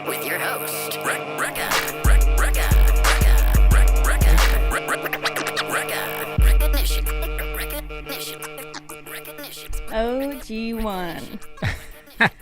With your host, Rekka. OG1.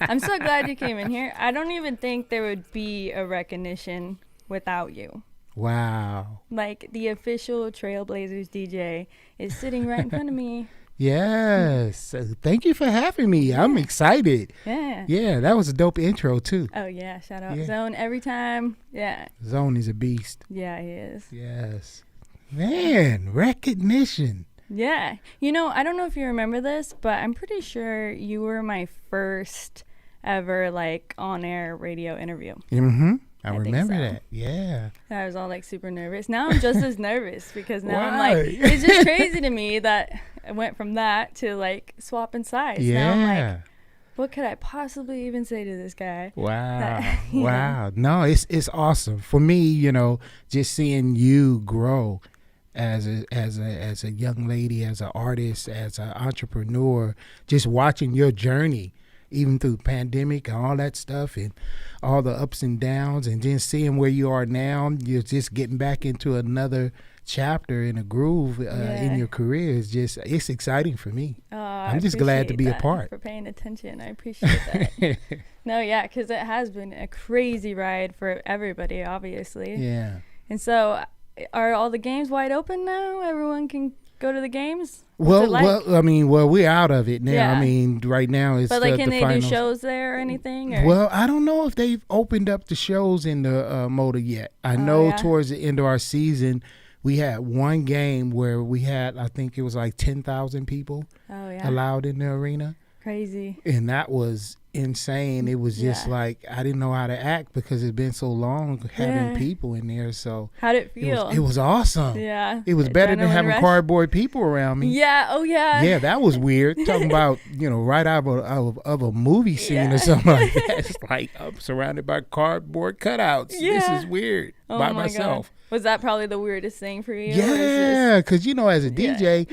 I'm so glad you came in here. I don't even think there would be a Rekkanition without you. Wow. Like, the official Trailblazers DJ is sitting right in front of me. Yes. Thank you for having me. I'm excited. Yeah. Yeah, that was a dope intro, too. Oh, yeah. Shout out Zone every time. Yeah. Zone is a beast. Yeah, he is. Yes. Man, Rekkanition. Yeah. You know, I don't know if you remember this, but I'm pretty sure you were my first ever, like, on-air radio interview. Mm-hmm. I remember so. that. Yeah. I was all, like, super nervous. Now I'm just as nervous because now I'm Why? like, it's just crazy to me that I went from that to, like, swapping sides. Yeah. Now I'm like, what could I possibly even say to this guy? Wow. Wow. No, it's awesome. For me, you know, just seeing you grow as a young lady, as an artist, as an entrepreneur, just watching your journey, even through the pandemic and all that stuff and all the ups and downs, and then seeing where you are now, you're just getting back into another chapter in a groove in your career. It's exciting for me. I'm just glad to be a part. For paying attention. I appreciate that. No, yeah, because it has been a crazy ride for everybody, obviously. Yeah. And so, are all the games wide open now? Everyone can go to the games? Well, we're out of it now. Yeah. I mean, right now it's but like, can the they finals. do shows there or anything? Or? Well, I don't know if they've opened up the shows in the Motor yet. I know towards the end of our season, we had one game where we had, I think it was like 10,000 people allowed in the arena. Crazy. And that was insane. It was just like, I didn't know how to act because it's been so long having people in there. So how'd it feel? It was awesome. Yeah. It was better than having cardboard people around me. Yeah. Oh, yeah. Yeah, that was weird. Talking about, right out of a movie scene or something like that. It's like, I'm surrounded by cardboard cutouts. Yeah. This is weird by myself. God. Was that probably the weirdest thing for you? Yeah, because, as a DJ,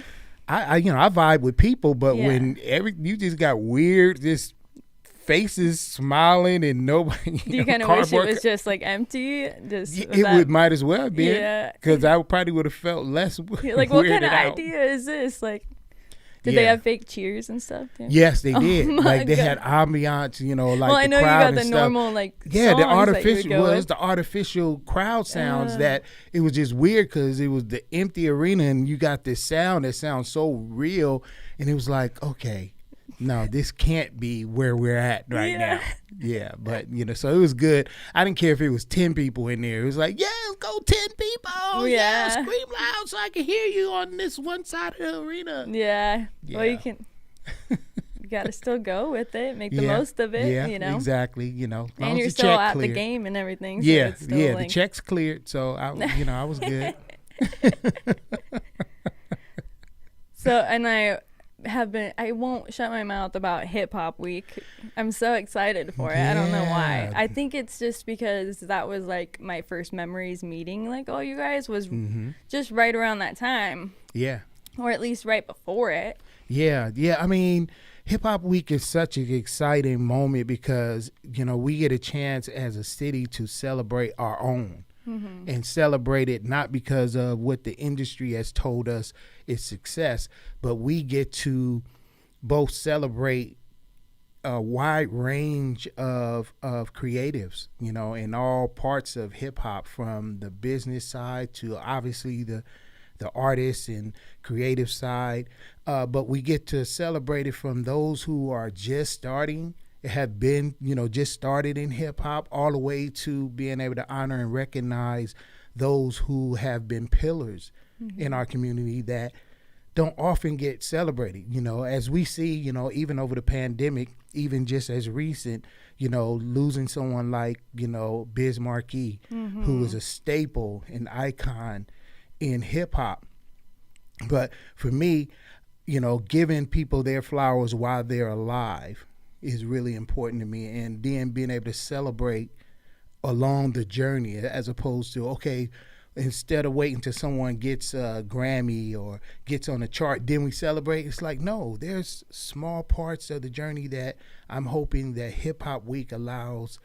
I vibe with people, but when you just got weird, just faces smiling and nobody. Do you kind of wish it was just like empty? Might as well be. Yeah. Because I probably would have felt less. Like, what kind of idea is this? Like, did they have fake cheers and stuff too? Yes, they did. Like they had ambiance, like well, I know the crowd you got the normal like. Yeah, the artificial the artificial crowd sounds that it was just weird because it was the empty arena and you got this sound that sounds so real, and it was like, okay, no, this can't be where we're at right now. Yeah, but so it was good. I didn't care if it was 10 people in there. It was like, let's go 10 people. Yeah, scream loud so I can hear you on this one side of the arena. Yeah. Well, you can. You got to still go with it, make the most of it. Yeah, exactly. And you're still at the game and everything. So it's still the check's cleared, so I was good. So, and I won't shut my mouth about Hip Hop Week. I'm so excited for it. I don't know why. I think it's just because that was like my first memories meeting like all you guys was just right around that time. Yeah. Or at least right before it. Yeah. I mean, Hip Hop Week is such an exciting moment because, we get a chance as a city to celebrate our own. And celebrate it not because of what the industry has told us is success, but we get to both celebrate a wide range of creatives, in all parts of hip hop, from the business side to obviously the artists and creative side. But we get to celebrate it from those who are just starting, have been, just started in hip hop, all the way to being able to honor and recognize those who have been pillars in our community that don't often get celebrated. As we see, even over the pandemic, even just as recent, losing someone like, Biz Markie, who was a staple, an icon in hip hop. But for me, giving people their flowers while they're alive is really important to me. And then being able to celebrate along the journey, as opposed to, okay, instead of waiting till someone gets a Grammy or gets on a chart, then we celebrate. It's like, no, there's small parts of the journey that I'm hoping that Hip Hop Week allows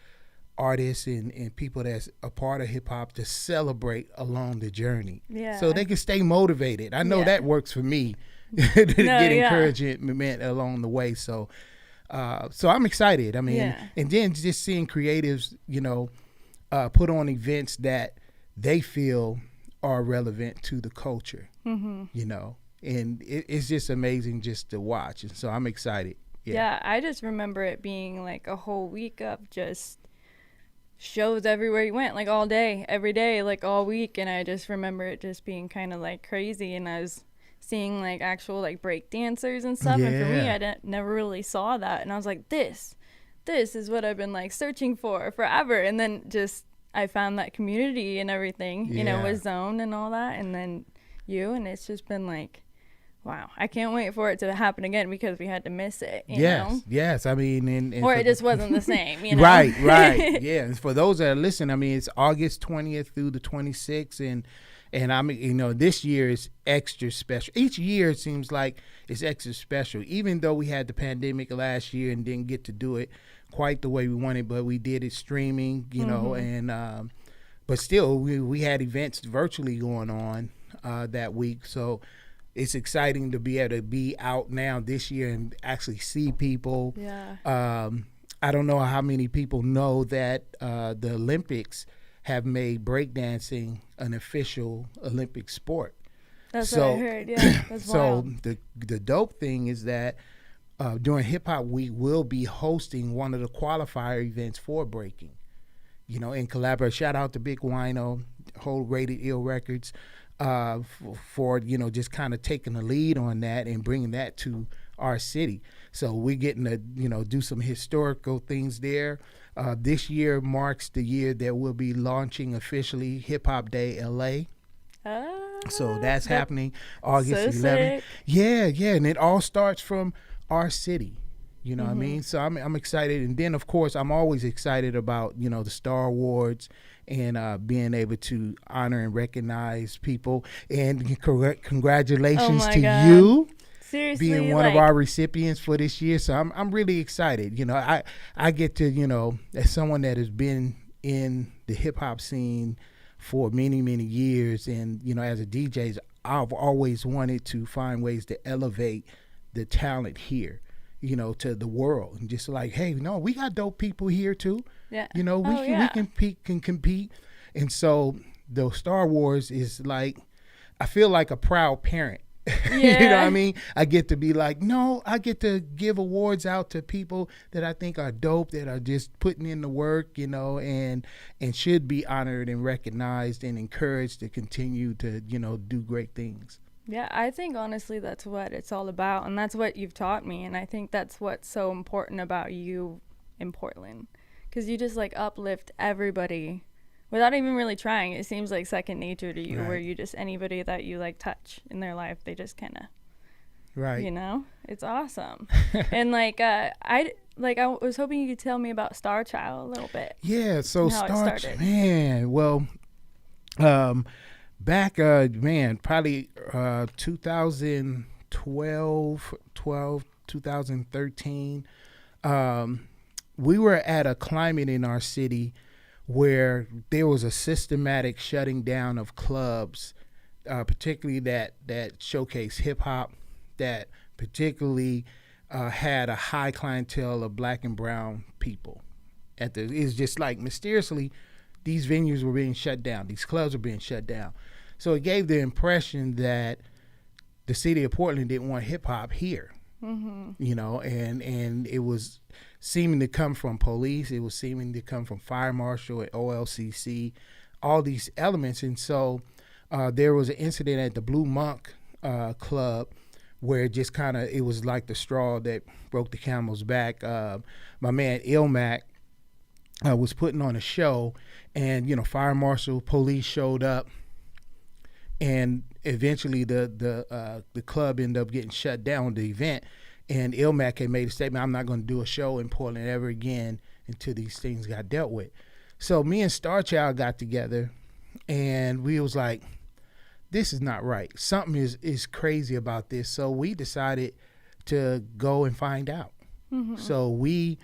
artists and people that's a part of hip hop to celebrate along the journey. Yeah. So they can stay motivated. I know that works for me to get encouragement along the way. So I'm excited. I mean, and then just seeing creatives, put on events that they feel are relevant to the culture, and it's just amazing just to watch. And so I'm excited. Yeah, I just remember it being like a whole week of just shows everywhere you went, like all day, every day, like all week. And I just remember it just being kind of like crazy. And I was seeing like actual like break dancers and stuff. And for me, I never really saw that. And I was like, this is what I've been like searching for forever. And then just I found that community and everything, with Zone and all that. And then and it's just been like, wow, I can't wait for it to happen again because we had to miss it. You know? Yes. I mean, and or it just wasn't the same. Right. Yeah. And for those that are listening, I mean, it's August 20th through the 26th, and I mean, this year is extra special. Each year it seems like it's extra special, even though we had the pandemic last year and didn't get to do it quite the way we wanted, but we did it streaming, and but still we had events virtually going on that week. So it's exciting to be able to be out now this year and actually see people. Yeah. I don't know how many people know that the Olympics have made breakdancing an official Olympic sport. That's what I heard. Yeah, that's wild. So the dope thing is that during Hip Hop Week, we'll be hosting one of the qualifier events for breaking. In collaboration. Shout out to Big Wino, whole Rated Ill Records. For just kind of taking the lead on that and bringing that to our city. So we're getting to do some historical things there. This year marks the year that we'll be launching officially Hip Hop Day LA. So that's happening August 11th. Yeah, and it all starts from our city. You know what I mean? So I'm excited. And then, of course, I'm always excited about, the Star Awards and being able to honor and recognize people. And congratulations to you. Seriously, being one of our recipients for this year. So I'm really excited. I get to, as someone that has been in the hip hop scene for many, many years, and, as a DJ, I've always wanted to find ways to elevate the talent here, to the world, and just like, hey, no, we got dope people here too. Yeah. We can compete. And so the Star Wars is like, I feel like a proud parent. Yeah. You know what I mean? I get to be like, no, I get to give awards out to people that I think are dope, that are just putting in the work, and should be honored and recognized and encouraged to continue to, do great things. Yeah, I think honestly that's what it's all about, and that's what you've taught me, and I think that's what's so important about you in Portland, because you just like uplift everybody without even really trying. It seems like second nature to you, right. Where you just, anybody that you like touch in their life, they just kind of, right, it's awesome. And I was hoping you could tell me about Star Child a little bit. Yeah, so Star Child, man, well, back, probably 2012, 2013, we were at a climate in our city where there was a systematic shutting down of clubs, particularly that showcase hip hop, that particularly had a high clientele of Black and brown people. It's just like mysteriously, these venues were being shut down. These clubs were being shut down. So it gave the impression that the city of Portland didn't want hip hop here. Mm-hmm. And it was seeming to come from police. It was seeming to come from fire marshal and OLCC, all these elements. And so there was an incident at the Blue Monk Club where it was like the straw that broke the camel's back. My man Ilmac was putting on a show, and fire marshal, police showed up, And eventually the club ended up getting shut down, the event. And Ilmac had made a statement, I'm not going to do a show in Portland ever again until these things got dealt with. So me and Star Child got together, and we was like, this is not right. Something is crazy about this. So we decided to go and find out. So we,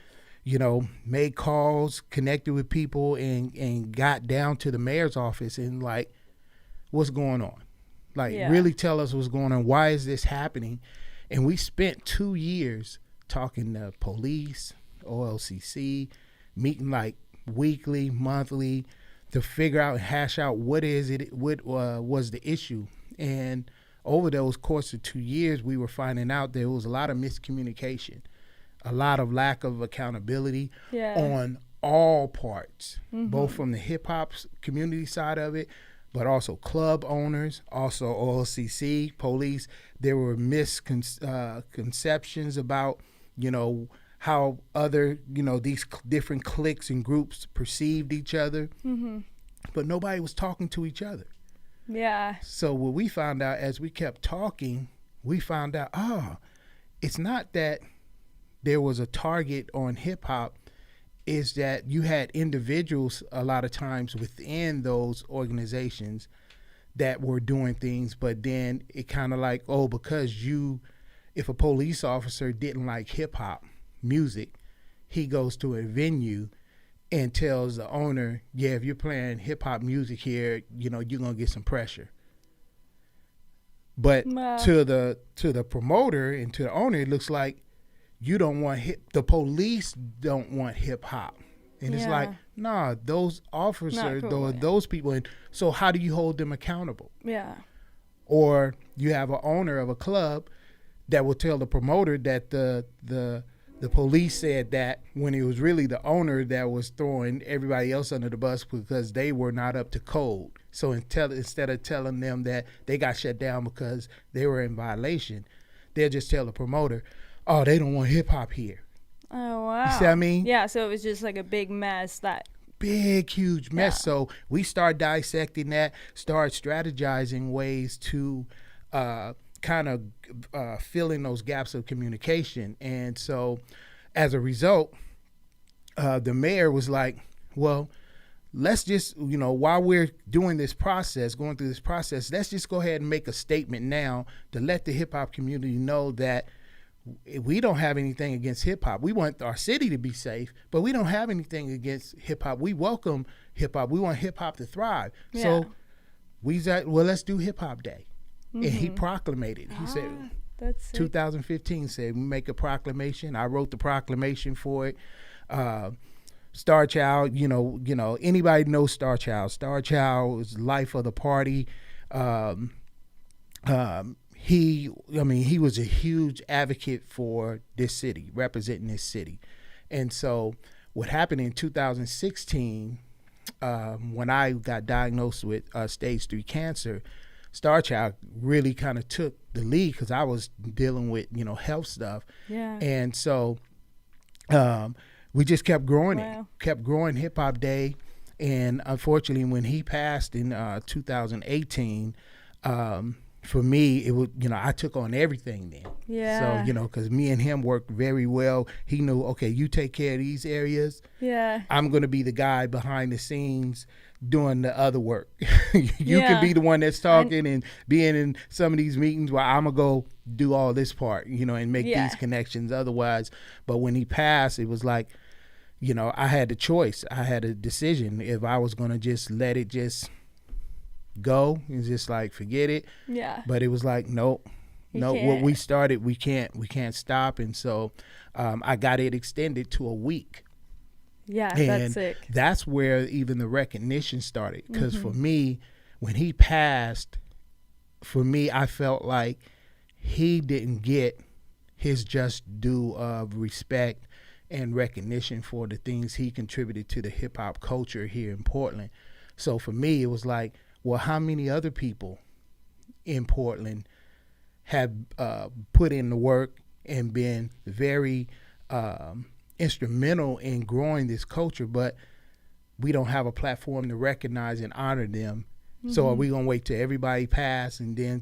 made calls, connected with people, and got down to the mayor's office and like, what's going on? Like, really tell us what's going on. Why is this happening? And we spent 2 years talking to police, OLCC, meeting like weekly, monthly, to figure out and hash out what was the issue. And over those course of 2 years, we were finding out there was a lot of miscommunication, a lot of lack of accountability on all parts, both from the hip hop community side of it, but also club owners, also OLCC, police. There were misconceptions about, how other, these different cliques and groups perceived each other, but nobody was talking to each other. Yeah. So what we found out as we kept talking, we found out, it's not that there was a target on hip hop, is that you had individuals a lot of times within those organizations that were doing things, but then it kind of like, because if a police officer didn't like hip hop music, he goes to a venue and tells the owner, if you're playing hip hop music here, you're gonna get some pressure. But to the promoter and to the owner, it looks like you don't want the police don't want hip hop. And it's like, nah, those officers, cool, those people. And so how do you hold them accountable? Yeah. Or you have an owner of a club that will tell the promoter that the police said that, when it was really the owner that was throwing everybody else under the bus because they were not up to code. So instead of telling them that they got shut down because they were in violation, they'll just tell the promoter, they don't want hip hop here. Oh, wow. You see what I mean? Yeah, so it was just like a big mess. Big, huge mess. So we start dissecting that, start strategizing ways to kind of fill in those gaps of communication. And so as a result, the mayor was like, well, let's just, while we're doing this process, going through this process, let's just go ahead and make a statement now to let the hip hop community know that we don't have anything against hip hop. We want our city to be safe, but we don't have anything against hip hop. We welcome hip hop. We want hip hop to thrive. Yeah. So we said, well, let's do Hip Hop Day. And he proclamated. He said, that's 2015 said, we make a proclamation. I wrote the proclamation for it. Star Child, anybody knows Star Child. Star Child is life of the party. He was a huge advocate for this city, representing this city. And so what happened in 2016, when I got diagnosed with stage 3 cancer, Star Child really kind of took the lead because I was dealing with, health stuff. Yeah. And so we just kept growing kept growing Hip Hop Day. And unfortunately, when he passed in 2018, for me, it was, I took on everything then. Yeah. So, because me and him worked very well. He knew, okay, you take care of these areas. Yeah. I'm going to be the guy behind the scenes doing the other work. You can be the one that's talking and being in some of these meetings while I'm going to go do all this part, and make these connections otherwise. But when he passed, it was like, I had the choice. I had a decision if I was going to just let it just go and just like forget it. Yeah. But it was like, nope. What we started, we can't stop. And so I got it extended to a week. Yeah, and that's sick. That's where even the Rekkanition started. Because for me, when he passed, I felt like he didn't get his just due of respect and recognition for the things he contributed to the hip hop culture here in Portland. So for me, it was like, well, how many other people in Portland have put in the work and been very instrumental in growing this culture, but we don't have a platform to recognize and honor them So are we gonna wait till everybody pass and then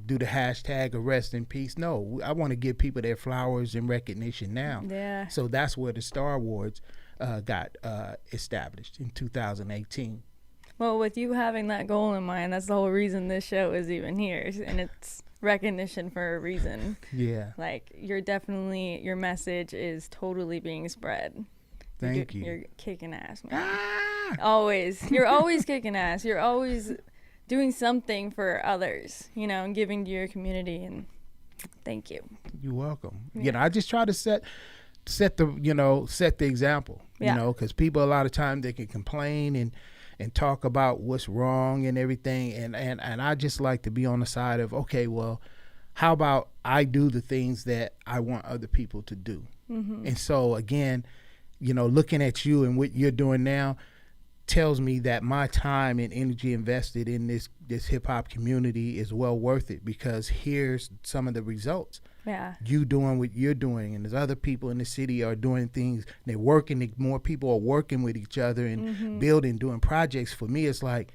do the hashtag of rest in peace? No, I want to give people their flowers and recognition now. Yeah. So that's where the Star Awards got established in 2018. Well, with you having that goal in mind, that's the whole reason this show is even here, and it's recognition for a reason. Yeah. Like, your message is totally being spread. Thank you. You're kicking ass, man. Always. You're always kicking ass. You're always doing something for others, and giving to your community, and thank you. You're welcome. Yeah. I just try to set the example, because people a lot of times they can complain and talk about what's wrong and everything. And I just like to be on the side of, okay, well, how about I do the things that I want other people to do? And so again, looking at you and what you're doing now tells me that my time and energy invested in this hip hop community is well worth it, because here's some of the results. Yeah. You doing what you're doing, and there's other people in the city are doing things. They're working. More people are working with each other and building, doing projects. For me, it's like,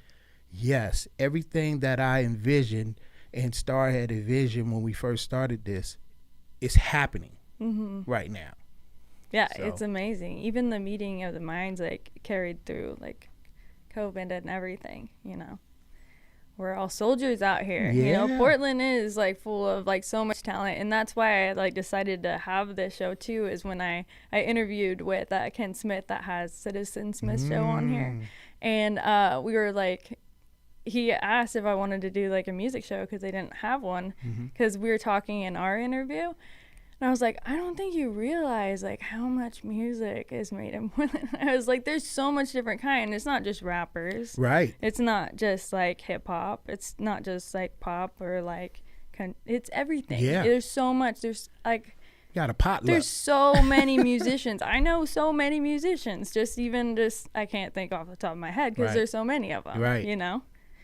yes, everything that I envisioned and Star had a vision when we first started this is happening right now. Yeah, So. It's amazing. Even the meeting of the minds carried through COVID and everything. We're all soldiers out here. Yeah. Portland is full of so much talent, and that's why I decided to have this show too. Is when I interviewed with Ken Smith that has Citizen Smith show on here, and we were he asked if I wanted to do a music show because they didn't have one, because we were talking in our interview. And I was like, I don't think you realize how much music is made in Portland. I was like, there's so much different kind. It's not just rappers. Right. It's not just hip hop. It's not just pop or it's everything. Yeah. There's so much. There's got a potluck. There's so many musicians. I know so many musicians. I can't think off the top of my head because there's so many of them. Right.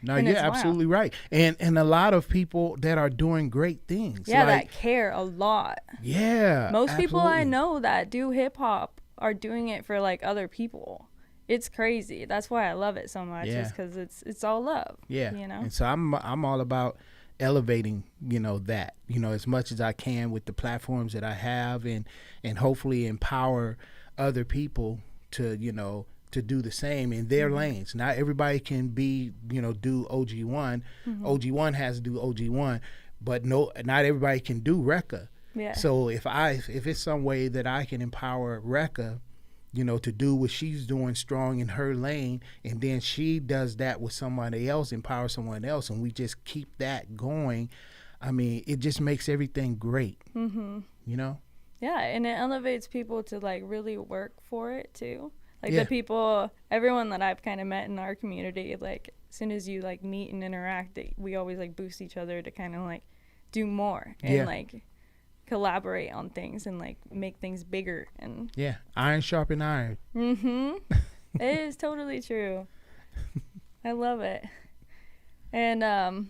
No, And you're it's wild. absolutely right. And a lot of people that are doing great things. Yeah, that care a lot. Yeah. Most people I absolutely. know that do hip hop are doing it for other people. It's crazy. That's why I love it so much. Yeah. Is because it's all love. Yeah. And so I'm all about elevating, that, as much as I can with the platforms that I have, and hopefully empower other people to, to do the same in their lanes. Not everybody can be, do OG1. OG1 has to do OG1, but not everybody can do Rekka. Yeah. So if it's some way that I can empower Rekka, to do what she's doing strong in her lane, and then she does that with somebody else, empower someone else, and we just keep that going, I mean, it just makes everything great. Yeah, and it elevates people to really work for it too. Yeah. The people, everyone that I've kind of met in our community, as soon as you meet and interact, we always boost each other to kind of do more and collaborate on things and make things bigger. And Yeah, iron sharpen iron. it is totally true. I love it. And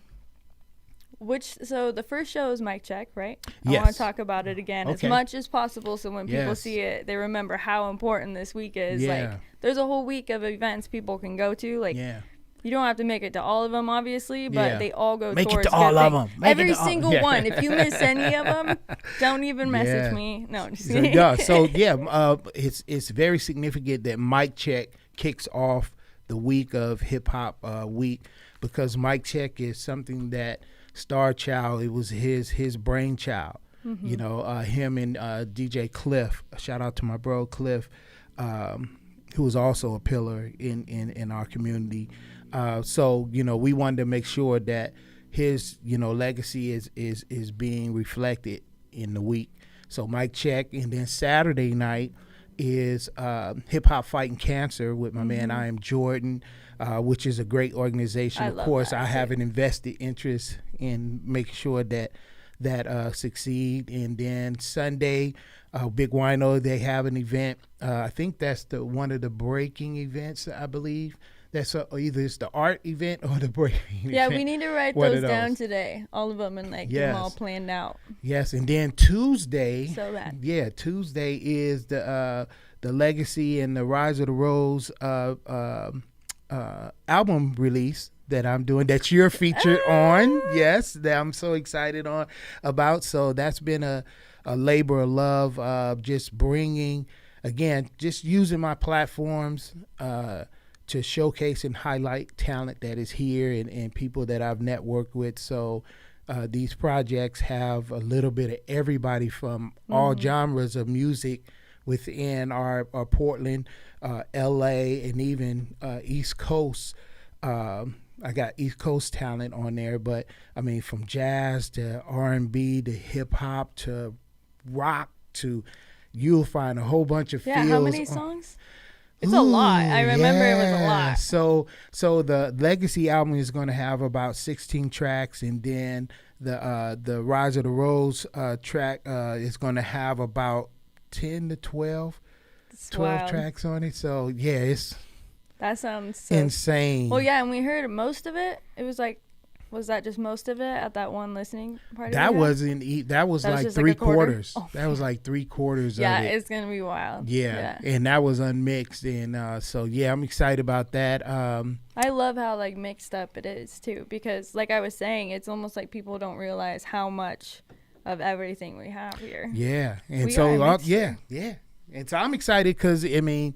so the first show is Mic Check, right? I want to Yes. talk about it again as Okay. much as possible, so when people Yes. see it, they remember how important this week is. Yeah. There's a whole week of events people can go to. Yeah. You don't have to make it to all of them, obviously, but Yeah. they all go Make it towards to all good of things. them. Make it Every to all- single Yeah. one. If you miss any of them, don't even message Yeah. me. No, just So, kidding. it's very significant that Mic Check kicks off the week of Hip Hop Week, because Mic Check is something that Star Child, it was his brainchild. Him and DJ Cliff. Shout out to my bro Cliff, who was also a pillar in our community. So we wanted to make sure that his legacy is being reflected in the week. So Mic Check, and then Saturday night is Hip Hop Fighting Cancer with my man I Am Jordan, which is a great organization. I Of love course, that, I have too. an invested interest in making sure that succeed. And then Sunday, Big Wino, they have an event. I think that's one of the breaking events, I believe. That's either it's the art event or the breaking Yeah, event. we need to write One those of down those. today, all of them, and get them all Yes. planned out. Yes, and then Tuesday. So bad. Yeah, Tuesday is the Legacy and the Rise of the Rose album release that I'm doing that you're featured on. Yes, that I'm so excited about. So that's been a labor of love, just bringing, again, just using my platforms to showcase and highlight talent that is here and people that I've networked with. So these projects have a little bit of everybody from all genres of music within our Portland, LA, and even East Coast. I got East Coast talent on there, but I mean, from jazz to R&B to hip hop to rock to, you'll find a whole bunch of feels. How many songs? It's a lot. I remember it was a lot. So the Legacy album is going to have about 16 tracks, and then the Rise of the Rose track is going to have about 10 to 12 tracks on it. So yeah, that sounds so insane. Well, yeah, and we heard most of it. It was like, was that just most of it at that one listening party? That wasn't. That was like just three like a quarter? quarters. Oh, that was like 3/4 yeah, of it. it's gonna be wild. Yeah, and that was unmixed, and so yeah, I'm excited about that. I love how like mixed up it is too, because like I was saying, it's almost like people don't realize how much of everything we have here. Yeah, and we so yeah, and so I'm excited because I mean,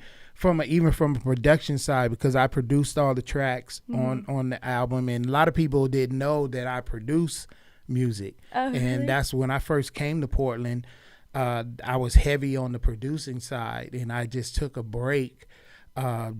even from a production side, because I produced all the tracks on the album, and a lot of people didn't know that I produce music. Oh, really? And that's when I first came to Portland. I was heavy on the producing side, and I just took a break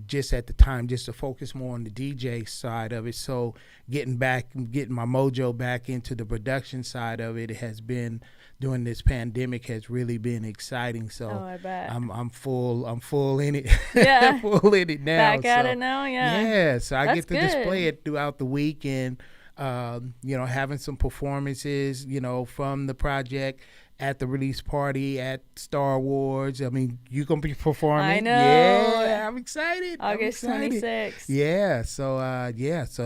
just at the time just to focus more on the DJ side of it. So getting my mojo back into the production side of it has been, during this pandemic, has really been exciting. So I bet. I'm full in it. Yeah. Full in it now. Back at it now, yeah. Yeah, so I That's get to display it throughout the week, and having some performances, from the project at the release party at Star Wars. I mean, you gonna be performing? I know. Yeah, I'm excited. August 26th. Yeah, so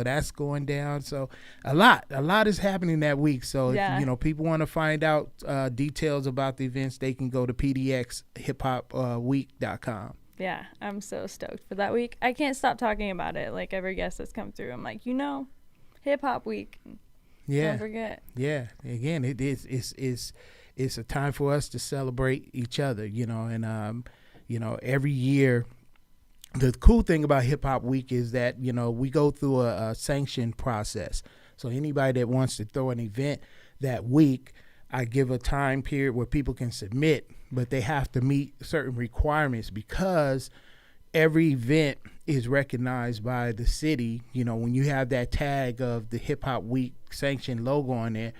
that's going down. So a lot is happening that week. So if people want to find out details about the events, they can go to pdxhiphopweek.com. Yeah, I'm so stoked for that week. I can't stop talking about it. Like every guest that's come through, I'm like, Hip Hop Week. Yeah. Don't forget. Yeah. Again, it's a time for us to celebrate each other, and every year. The cool thing about Hip Hop Week is that, we go through a sanction process. So anybody that wants to throw an event that week, I give a time period where people can submit, but they have to meet certain requirements, because every event is recognized by the city. When you have that tag of the Hip Hop Week sanctioned logo on there,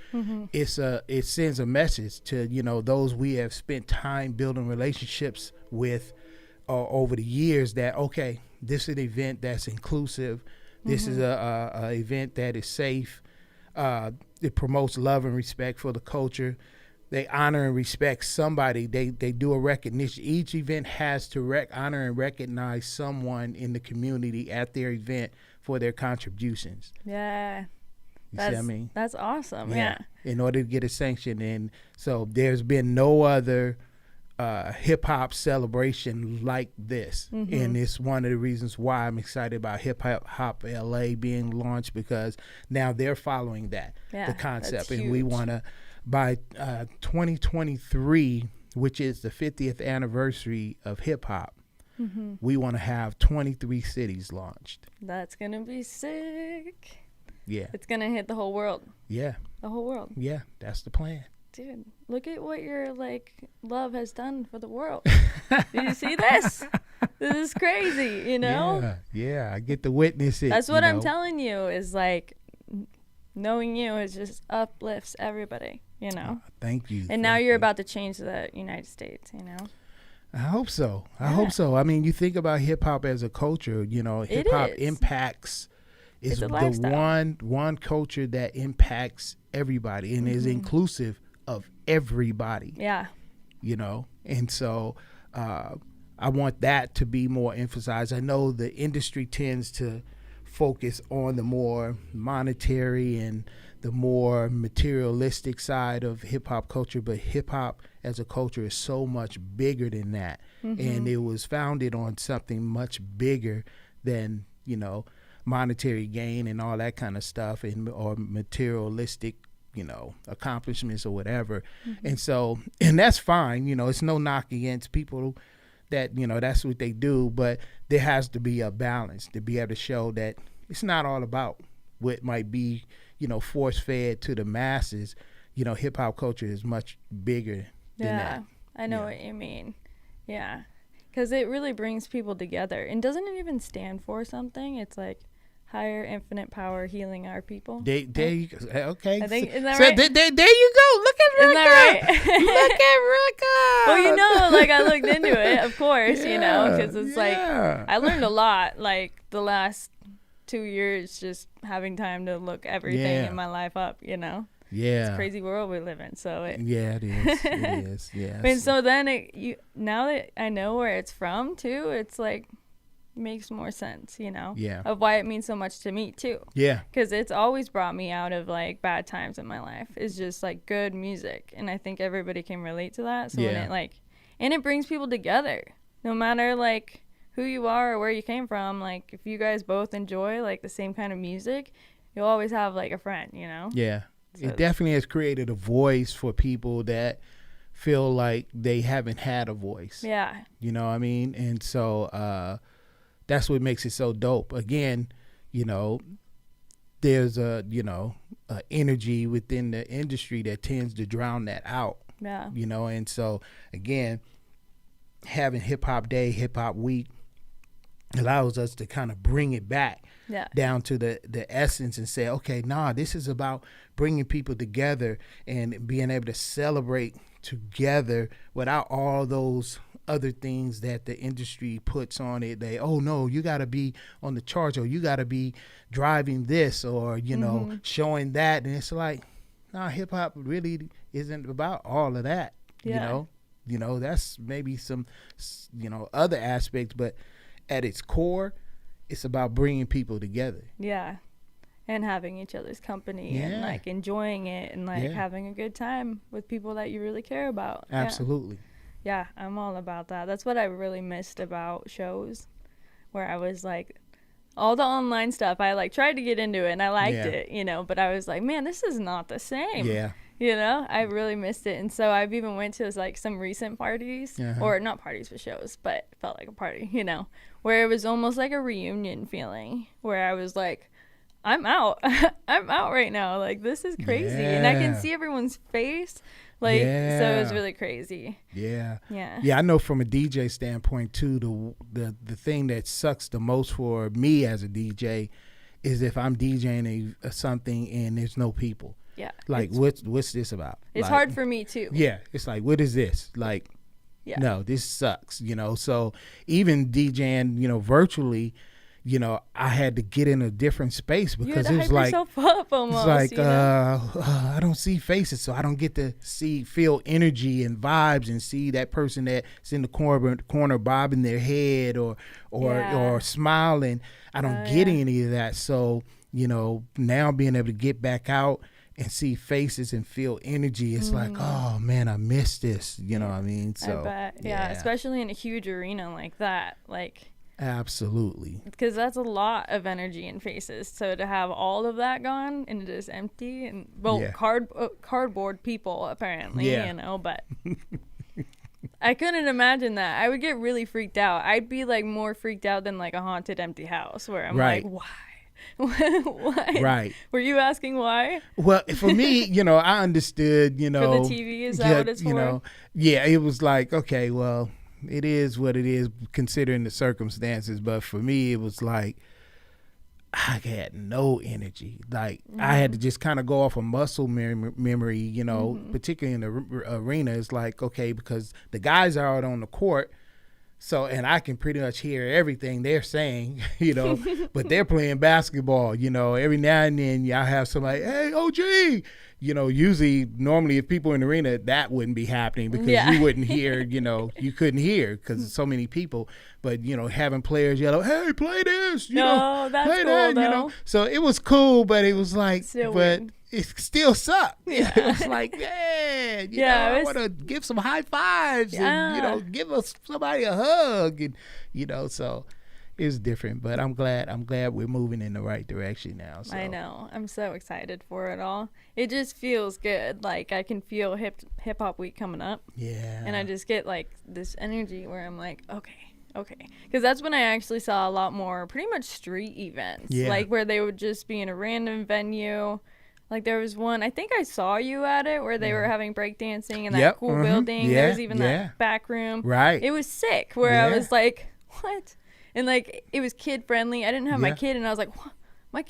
it sends a message to, those we have spent time building relationships with over the years, that, okay, this is an event that's inclusive. This is a event that is safe. It promotes love and respect for the culture. They honor and respect somebody. They do a recognition. Each event has to honor and recognize someone in the community at their event for their contributions. Yeah. You see what I mean? That's awesome. Yeah. In order to get a sanction. And so there's been no other hip hop celebration like this. And it's one of the reasons why I'm excited about Hip Hop LA being launched, because now they're following the concept. And we want to, by 2023, which is the 50th anniversary of hip hop, we want to have 23 cities launched. That's going to be sick. Yeah. It's going to hit the whole world. Yeah. The whole world. Yeah, that's the plan. Dude, look at what your love has done for the world. Did you see this? This is crazy, Yeah, I get to witness it. That's what I'm telling you, is like, knowing you is just uplifts everybody, Thank you. And now you're about to change the United States, I hope so. I hope so. I mean, you think about hip hop as a culture, hip hop impacts, is the one culture that impacts everybody and is inclusive of everybody. Yeah. And so I want that to be more emphasized. I know the industry tends to focus on the more monetary and the more materialistic side of hip hop culture, but hip hop as a culture is so much bigger than that. And it was founded on something much bigger than monetary gain and all that kind of stuff, or materialistic, accomplishments or whatever. And so, and that's fine. It's no knock against people that, that's what they do, but there has to be a balance to be able to show that it's not all about what might be, force fed to the masses. Hip hop culture is much bigger than that. I know what you mean. Yeah. Because it really brings people together. And doesn't it even stand for something? It's like higher infinite power healing our people. There you go. Okay. I think, isn't that so right? there you go. Look at Rekka. Isn't that right? Look at Rekka. Well, I looked into it, of course, because it's like, I learned a lot, like, the last 2 years just having time to look everything in my life up, Yeah. It's a crazy world we live in. So it it is. It is. Yeah. And so then now that I know where it's from too, it's like makes more sense, of why it means so much to me too. Yeah. Because it's always brought me out of like bad times in my life. It's just like good music, and I think everybody can relate to that. So when it brings people together, no matter like who you are or where you came from. Like if you guys both enjoy like the same kind of music, you'll always have like a friend, Yeah. So it definitely has created a voice for people that feel like they haven't had a voice. Yeah. You know what I mean? And so that's what makes it so dope. Again, there's a energy within the industry that tends to drown that out. Yeah. And so again, having Hip Hop Day, Hip Hop Week allows us to kind of bring it back down to the essence and say, okay, this is about bringing people together and being able to celebrate together without all those other things that the industry puts on it. You got to be on the charts, or you got to be driving this, or, showing that. And it's like, hip hop really isn't about all of that, that's maybe some, other aspects, but at its core, it's about bringing people together. Yeah. And having each other's company and like enjoying it and like having a good time with people that you really care about. Absolutely. Yeah, I'm all about that. That's what I really missed about shows, where I was like, all the online stuff, I like tried to get into it and I liked it, but I was like, man, this is not the same. Yeah. I really missed it. And so I've even went to like some recent parties, or not parties but shows, but it felt like a party, where it was almost like a reunion feeling, where I was like, I'm out. I'm out right now. Like, this is crazy. And I can see everyone's face. Like, so it was really crazy. Yeah. Yeah. Yeah, I know from a DJ standpoint, too, the thing that sucks the most for me as a DJ is if I'm DJing something and there's no people. Yeah. Like, what's this about? It's like, hard for me, too. Yeah. It's like, what is this? Like, no, this sucks, So even DJing, virtually, I had to get in a different space because it was like, yourself up almost, it's like, I don't see faces, so I don't get to feel energy and vibes and see that person that's in the corner bobbing their head or smiling. I don't get any of that. So, now being able to get back out and see faces and feel energy, it's like, oh man, I missed this. You know what I mean? So I bet. Yeah, especially in a huge arena like that. Like, absolutely. Because that's a lot of energy and faces. So to have all of that gone and it is empty and cardboard people apparently, but I couldn't imagine that. I would get really freaked out. I'd be like more freaked out than like a haunted empty house where I'm like, why? Why? Right. Were you asking why? Well, for me, I understood, For the TV, is that what it's for? It was like, okay, well, it is what it is considering the circumstances. But for me, it was like, I had no energy. Like, I had to just kind of go off of muscle memory, particularly in the arena. It's like, okay, because the guys are out on the court. So, and I can pretty much hear everything they're saying, but they're playing basketball, every now and then y'all have somebody, hey, OG, usually normally if people in the arena, that wouldn't be happening because you wouldn't hear, you couldn't hear because there's so many people, but, having players yell, hey, play this, that's play cool, that, though. So it was cool, but it was like, weird. It still sucked. Yeah. It was like, man, I want to give some high fives and, give somebody a hug. And, so, it's different, but I'm glad we're moving in the right direction now. So. I know. I'm so excited for it all. It just feels good. Like I can feel hip hop week coming up. Yeah. And I just get like this energy where I'm like, okay. Because that's when I actually saw a lot more pretty much street events. Yeah. Like where they would just be in a random venue. Like there was one, I think I saw you at it, where they were having breakdancing in that cool building. Yeah, there was even that back room. Right. It was sick, where I was like, what? And like it was kid friendly. I didn't have my kid, and I was like, what? My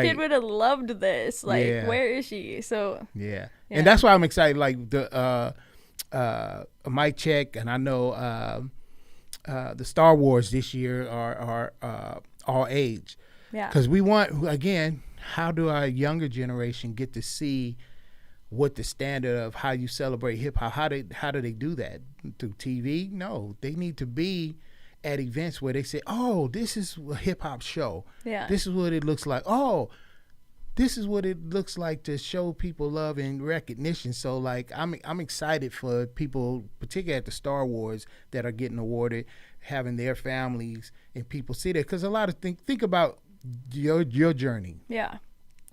kid would have loved this. Like, where is she? So yeah, and that's why I'm excited. Like the mic check, and I know the Star Wars this year are all age. Yeah, because we want, again, how do our younger generation get to see what the standard of how you celebrate hip hop? How do they do that through TV? No, they need to be at events where they say, oh, this is a hip hop show. Yeah. This is what it looks like. Oh, this is what it looks like to show people love and recognition. So like I'm excited for people, particularly at the Star Wars, that are getting awarded, having their families and people see that. Because a lot of think about your journey. Yeah.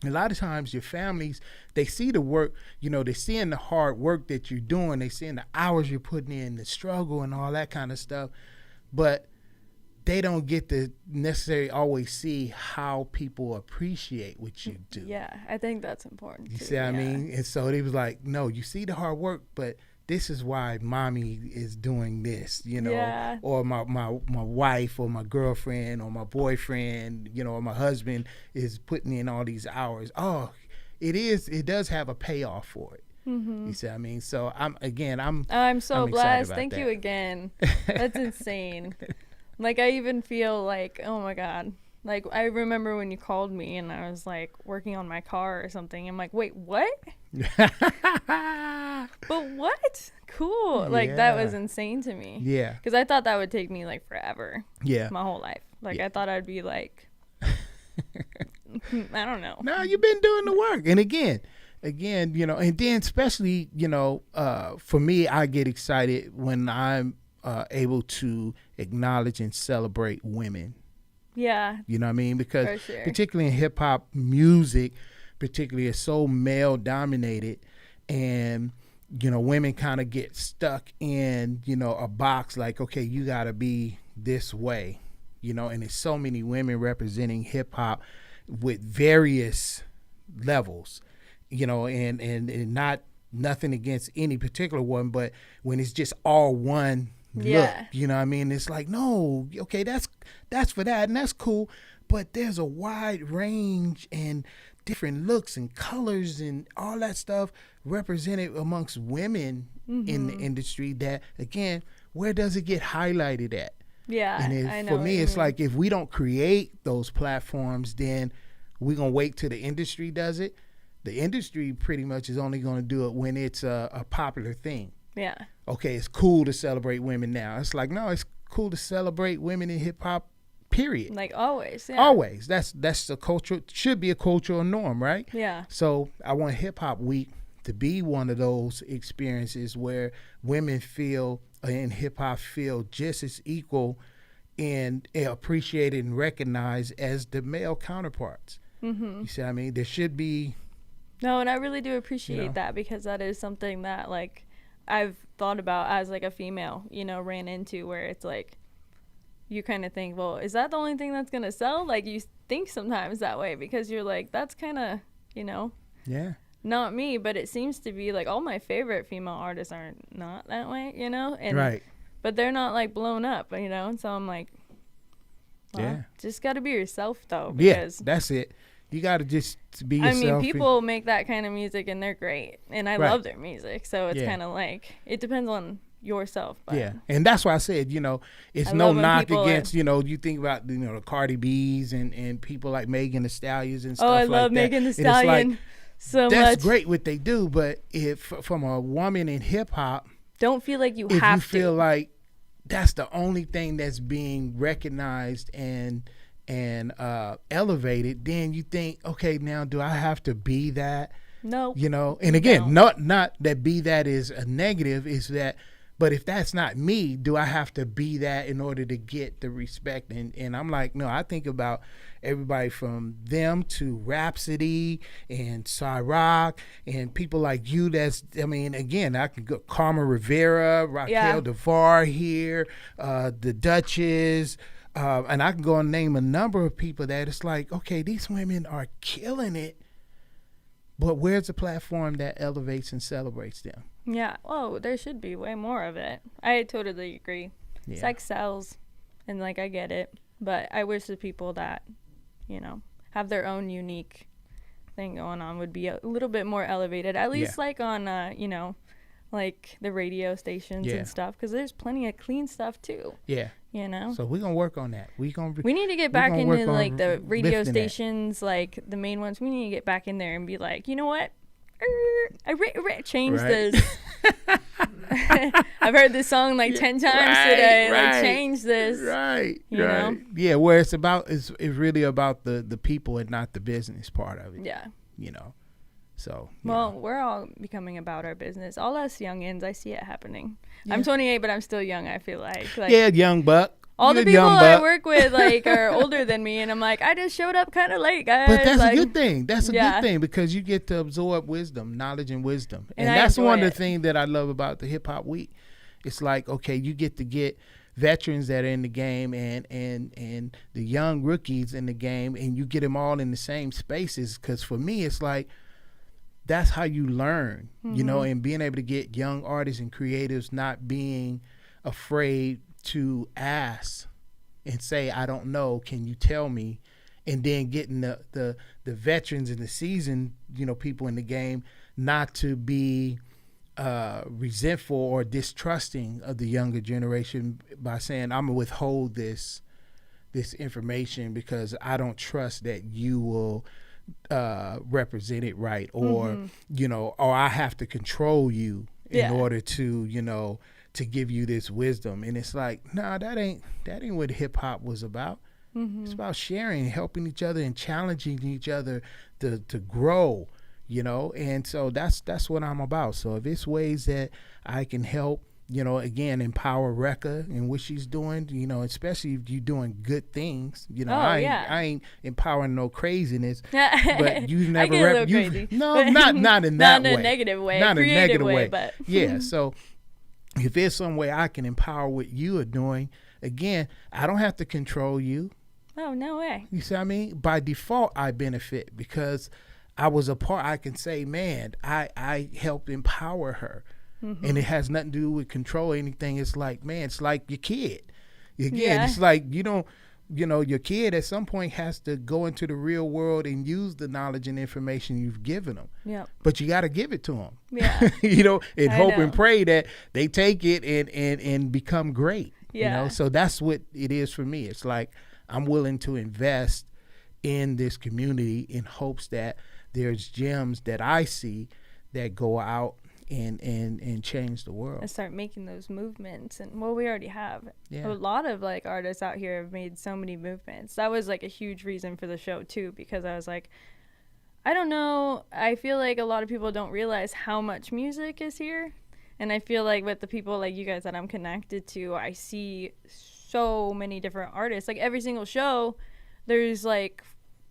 A lot of times your families, they see the work, they're seeing the hard work that you're doing. They're seeing the hours you're putting in, the struggle and all that kind of stuff. But they don't get to necessarily always see how people appreciate what you do. Yeah, I think that's important. You see what I mean? And so they was like, no, you see the hard work, but this is why mommy is doing this, or my wife or my girlfriend or my boyfriend, or my husband is putting in all these hours. Oh, it does have a payoff for it. Mm-hmm. You see what I mean? So I'm so blessed. Thank you again. That's insane. Like I even feel like, oh my God. Like I remember when you called me and I was like working on my car or something. I'm like, wait, what? But what? Cool. Like that was insane to me. Yeah. Because I thought that would take me like forever. Yeah. My whole life. Like I thought I'd be like, I don't know. No, you've been doing the work. And again, and then especially, for me, I get excited when I'm able to acknowledge and celebrate women. Yeah. You know what I mean? Because particularly in hip hop music, particularly it's so male dominated, and women kind of get stuck in, a box like, okay, you got to be this way, and there's so many women representing hip hop with various levels, and not nothing against any particular one, but when it's just all one look, you know what I mean? It's like, no, okay, that's for that, and that's cool, but there's a wide range and different looks and colors and all that stuff represented amongst women in the industry that, again, where does it get highlighted at? Yeah, and I know for me, it's like if we don't create those platforms, then we're going to wait till the industry does it. The industry pretty much is only going to do it when it's a popular thing. Yeah. Okay, it's cool to celebrate women now. It's like, no, it's cool to celebrate women in hip hop, period. Like always. Yeah. Always. That's a culture, should be a cultural norm, right? Yeah. So I want Hip Hop Week to be one of those experiences where women feel in hip hop feel just as equal and appreciated and recognized as the male counterparts. Mm-hmm. You see what I mean? There should be. No, and I really do appreciate that, because that is something that like I've thought about as like a female, ran into, where it's like you kind of think, well, is that the only thing that's gonna sell? Like you think sometimes that way, because you're like, that's kind of, not me. But it seems to be like all my favorite female artists are not that way, and right. But they're not like blown up, and so I'm like, well, just got to be yourself though. Because that's it. You got to just be yourself. I mean, people make that kind of music and they're great, and I love their music. So it's kind of like, it depends on yourself. But yeah, and that's why I said, it's no knock against, you think about, the Cardi B's and people like Megan Thee Stallions and stuff like that. Oh, I love Megan Thee Stallion like, so much. That's great what they do, but if from a woman in hip hop, don't feel like you have to. If you feel like that's the only thing that's being recognized and elevated, then you think, okay, now do I have to be that? No. And again, not that be that is a negative, is that But if that's not me, do I have to be that in order to get the respect? And I'm like, no, I think about everybody from them to Rhapsody and Cyrock and people like you. Again, I can go Carmen Rivera, Raquel DeVar here, the Duchess, and I can go and name a number of people that it's like, okay, these women are killing it, but where's the platform that elevates and celebrates them? Yeah. Oh, there should be way more of it. I totally agree. Yeah. Sex sells, and like I get it, but I wish the people that, have their own unique thing going on would be a little bit more elevated. At least like on, like the radio stations and stuff, because there's plenty of clean stuff too. Yeah. So we're gonna work on that. We need to get back into like the radio stations, like the main ones. We need to get back in there and be like, you know what? I changed this. I've heard this song like 10 times today. Like, change this. You know? Yeah, where it's really about the people and not the business part of it. Yeah. So. We're all becoming about our business. All us youngins, I see it happening. Yeah. I'm 28, but I'm still young, I feel like. Yeah, young buck. All the people I work with are older than me, and I'm like, I just showed up kind of late, guys. But that's a good thing. That's a good thing, because you get to absorb wisdom, knowledge, and wisdom. And that's one of the things that I love about the Hip Hop Week. It's like, okay, you get to get veterans that are in the game and the young rookies in the game, and you get them all in the same spaces. Because for me, it's like, that's how you learn, and being able to get young artists and creatives not being afraid to ask and say, I don't know, can you tell me? And then getting the veterans and the seasoned, people in the game not to be resentful or distrusting of the younger generation by saying, I'm gonna withhold this information because I don't trust that you will represent it right, or or I have to control you in order to to give you this wisdom. And it's like, nah, that ain't what hip hop was about. It's about sharing, helping each other, and challenging each other to grow, and so that's what I'm about. So if it's ways that I can help, again, empower Rekka and what she's doing, especially if you're doing good things, I ain't empowering no craziness, but you've never crazy. No, not in that way. Not in a negative way. Not in a negative way. But yeah. So if there's some way I can empower what you are doing, again, I don't have to control you. Oh, no way. You see what I mean? By default, I benefit because I was a part. I can say, man, I helped empower her. And it has nothing to do with control or anything. It's like, man, it's like your kid. Again, it's like your kid at some point has to go into the real world and use the knowledge and information you've given them. Yeah. But you got to give it to them. Yeah. And hope and pray that they take it and become great. Yeah. So that's what it is for me. It's like I'm willing to invest in this community in hopes that there's gems that I see that go out and change the world and start making those movements. And we already have a lot of like artists out here have made so many movements. That was like a huge reason for the show too, because I was like, I don't know, I feel like a lot of people don't realize how much music is here, and I feel like with the people like you guys that I'm connected to, I see so many different artists. Like every single show there's like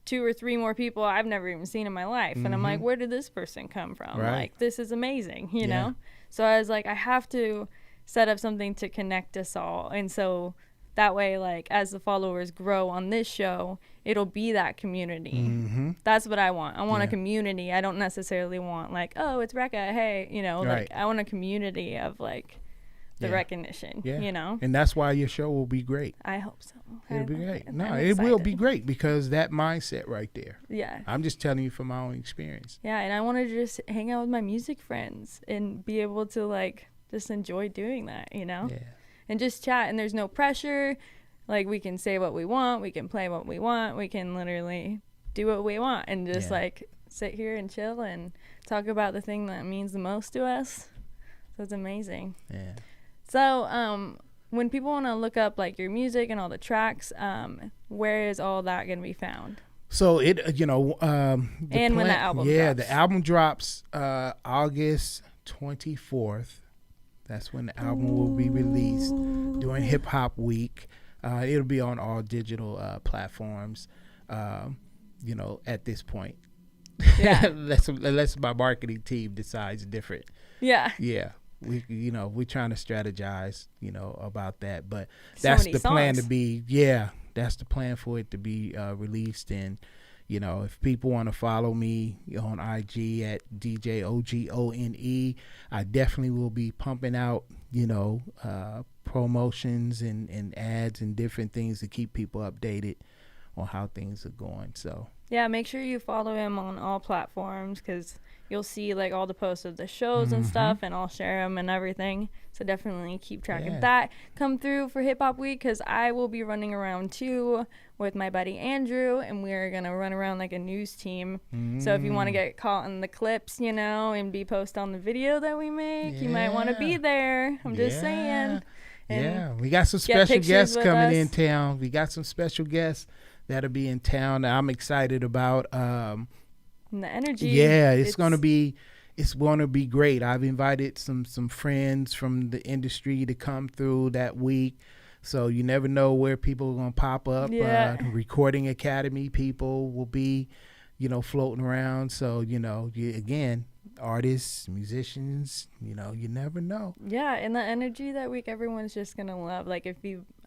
2 or 3 more people I've never even seen in my life. And I'm like, where did this person come from? Right. Like, this is amazing, you know? So I was like, I have to set up something to connect us all. And so that way, like, as the followers grow on this show, it'll be that community. That's what I want. I want a community. I don't necessarily want like, oh, it's Rekka, hey, like I want a community of like the Rekkanition, And that's why your show will be great. I hope so. It'll be great. No, it will be great because that mindset right there. Yeah. I'm just telling you from my own experience. Yeah, and I want to just hang out with my music friends and be able to like just enjoy doing that, Yeah. And just chat, and there's no pressure. Like we can say what we want, we can play what we want, we can literally do what we want and just like sit here and chill and talk about the thing that means the most to us. So it's amazing. Yeah. So when people want to look up like your music and all the tracks, where is all that going to be found? So it, and when the album drops. the album drops August 24th. That's when the album will be released during Hip Hop Week. It'll be on all digital platforms, at this point. Yeah. unless my marketing team decides different. Yeah. Yeah. We're trying to strategize, about that. But So that's many the plan to songs. be, that's the plan for it to be released. And, if people want to follow me on IG at DJOGONE, I definitely will be pumping out, promotions and ads and different things to keep people updated on how things are going. So Yeah, make sure you follow him on all platforms because you'll see like all the posts of the shows and stuff, and I'll share them and everything. So definitely keep track of that. Come through for Hip Hop Week because I will be running around too with my buddy Andrew, and we're going to run around like a news team. So if you want to get caught in the clips, and be posted on the video that we make, you might want to be there. I'm just saying. And we got some special guests coming in town. We got some special guests that'll be in town that I'm excited about. And the energy. Yeah, it's gonna be great. I've invited some friends from the industry to come through that week. So you never know where people are gonna pop up. Recording Academy people will be, floating around. So, again, artists, musicians, you never know. Yeah, and the energy that week, everyone's just gonna love. Like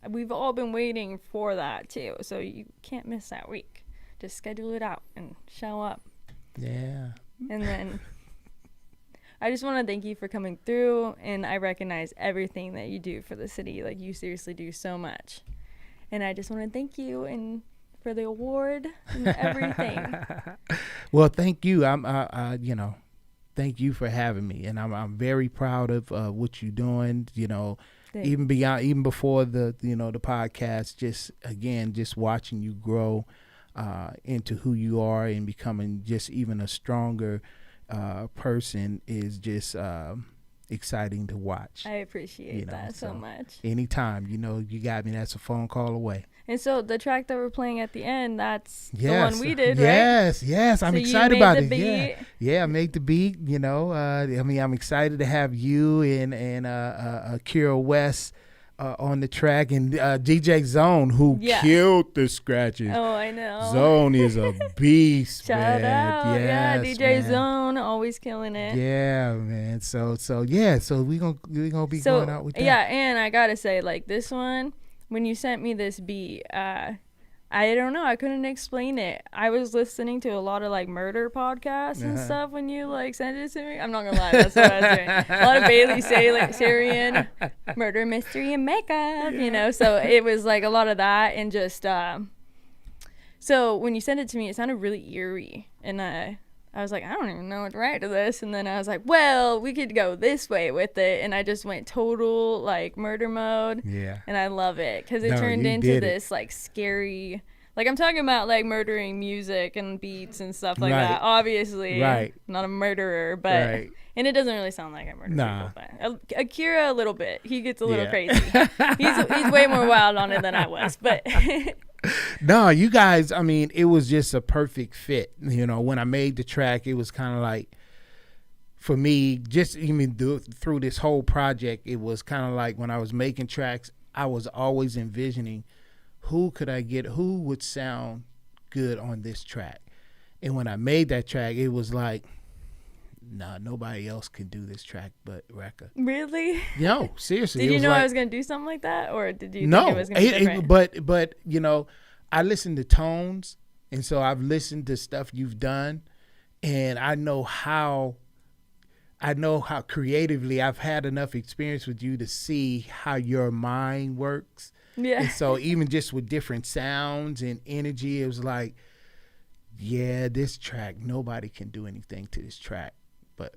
we've all been waiting for that too, so you can't miss that week. Just schedule it out and show up. Yeah. And then I just want to thank you for coming through, and I recognize everything that you do for the city. Like you seriously do so much, and I just want to thank you and for the award and everything. Well, thank you. Thank you for having me, and I'm very proud of what you're doing. Even before the the podcast, just watching you grow into who you are and becoming just even a stronger person is just exciting to watch. I appreciate that so much. Anytime, you got me. That's a phone call away. And so the track that we're playing at the end, that's the one we did, right? Yes. I'm so excited about it. Beat. Yeah, make the beat. I'm excited to have you and Kira West on the track, and DJ Zone, who killed the scratches. Oh, I know. Zone is a beast. Shout man. out. Yes, DJ man. Zone, always killing it. Yeah, man. So we gonna be going out with that. Yeah, and I gotta say, like this one, when you sent me this beat, I don't know, I couldn't explain it. I was listening to a lot of like murder podcasts and stuff when you like sent it to me. I'm not gonna lie, that's what I was doing. A lot of Bailey Sarian, murder, mystery, and makeup, So it was like a lot of that, and just so when you sent it to me, it sounded really eerie, and I was like, I don't even know what to write to this. And then I was like, well, we could go this way with it. And I just went total like murder mode. Yeah. And I love it because it turned into this like scary, like I'm talking about like murdering music and beats and stuff like that. Obviously, not a murderer, but and it doesn't really sound like I murder people. But Akira a little bit. He gets a little crazy. He's way more wild on it than I was, but. No, you guys, it was just a perfect fit. When I made the track, it was kind of like, for me, just even through this whole project, it was kind of like when I was making tracks, I was always envisioning who would sound good on this track. And when I made that track, it was like, nah, nobody else can do this track but Rekka. Really? No, seriously. Did you know I was going to do something like that? Or did you think it was going to be different? But I listen to tones, and so I've listened to stuff you've done, and I know how creatively I've had enough experience with you to see how your mind works. Yeah. And so even just with different sounds and energy, it was like, yeah, this track, nobody can do anything to this track but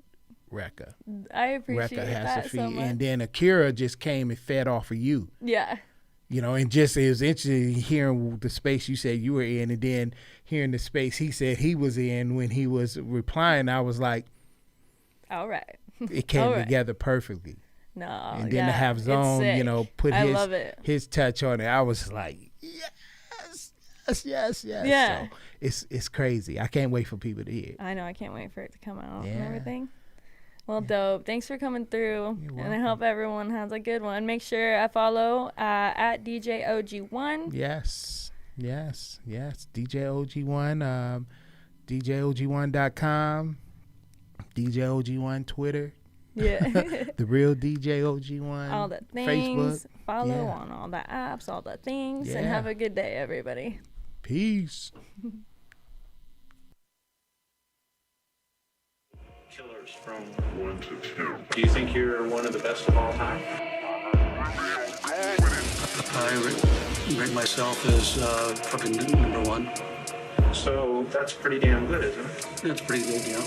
Rekka. I appreciate that so much. And then Akira just came and fed off of you. Yeah. And just it was interesting hearing the space you said you were in, and then hearing the space he said he was in when he was replying. I was like, all right. It came together perfully. No, and then to have Zone, put his touch on it, I was like, yes. Yeah. So it's crazy. I can't wait for people to hear it. I know. I can't wait for it to come out and everything. Well, dope. Thanks for coming through. You're And I welcome. hope everyone has a good one. Make sure I follow at DJOG1. Yes. DJOG1. DJOG1.com. DJOG1 Twitter. Yeah. The real DJOG1. All the things. Facebook. Follow on all the apps, all the things. And Yeah. have a good day, everybody. Peace. Killers from 1 to 10. Do you think you're one of the best of all time? I rate myself as fucking number one. So that's pretty damn good, isn't it? That's pretty good, yeah.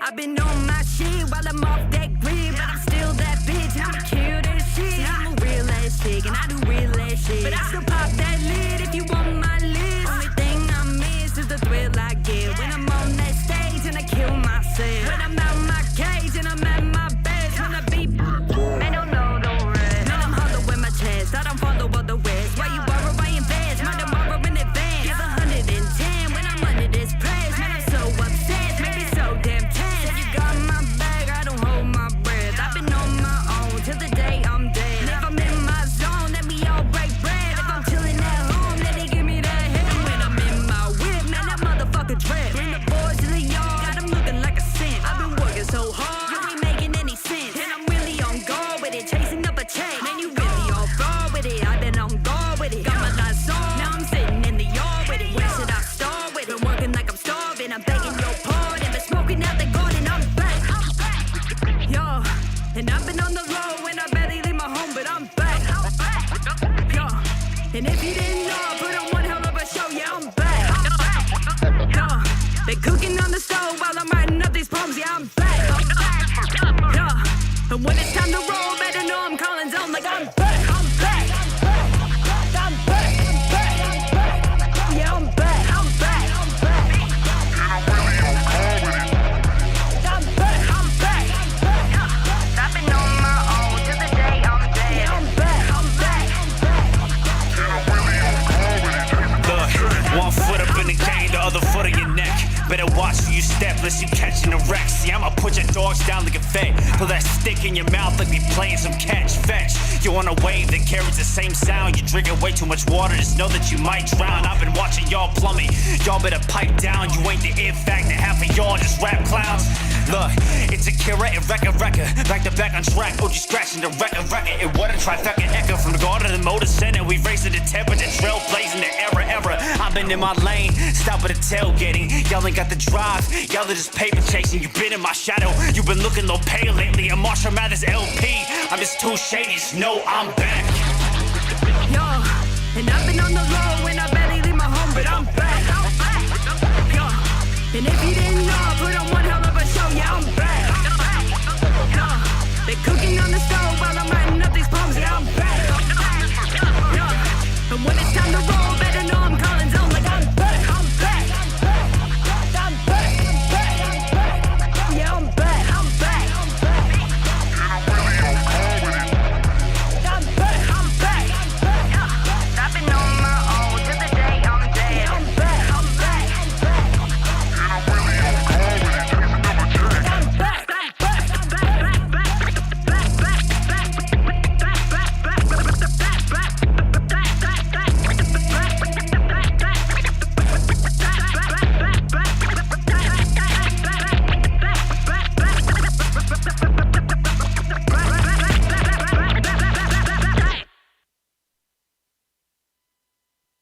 I've been on my shit while I'm off that grid, but I'm still that bitch. I'ma kill that shit. I'm a real ass chick and I do real ass shit. But I still pop that lid if you want my list. Only thing I miss is the thrill I get when I'm on that stage and I kill myself. When I'm out my cage and I'm at my best. When I beat, man, don't know the rest. Man, I'm hollow in my chest. I don't follow all the rest. Why you borrow, I invest. My tomorrow in advance. Give 110 when I'm under this press. Man, I'm so obsessed. Make me so damn tense. If you got my bag, I don't hold my breath. I've been on my own till the day I'm dead. And if I'm in my zone, let me all break bread. If I'm chilling at home, then they give me that hit. And when I'm in my whip, man, that motherfucker drip. Bring the boys to the yard, got 'em looking like a simp. I've been working so hard, you ain't making any sense. And I'm really on guard with it, chasing up a check. Man, you really on fraud with it. I've been on guard with it. Got my lights on, now I'm sitting in the yard with it. Where should I start with it? Been working like I'm starving, I'm begging your pardon. Been smoking out the garden, I'm back. Yo, and I've been on the road when I barely leave my home, but I'm back. Yo, and if you didn't know, I put on one hell of a show, yeah, I'm back. Yo, been cooking on the stove while I'm writing up these poems, yeah, I'm back. Yo, and when it's time to roll, better know I'm calling zone like I'm back. I'm back. I'm back. Yeah, I'm back. I'm back. I'm back. I'm back. I'm back. I've been on my own till the day I'm dead. Yeah, I'm back. I'm back. Look, one foot up in the game, the other foot on your neck. Better watch where you step, lest you catching a wreck. See, I'ma put your dogs down like a vet. Put that stick in your mouth like we playing some catch fetch. You want a wave that carries the same sound. You're drinking way too much water, just know that you might drown. I've been watching y'all plummet. Y'all better pipe down. You ain't the it factor, half of y'all just rap clowns. Look, it's Akira and Rekka. Back to back on track, OG scratching the Rekka. It what a trifecta echo from the garden to the motor center. We racing the temperature, trailblazing the era. I've been in my lane, stop at the tailgating. Y'all ain't got the drive, y'all are just paper chasing. You been in my shadow, you been looking low pale lately. I'm Marshall Mathers LP, I'm just too shady, just know I'm back. Yo, and I've been on the road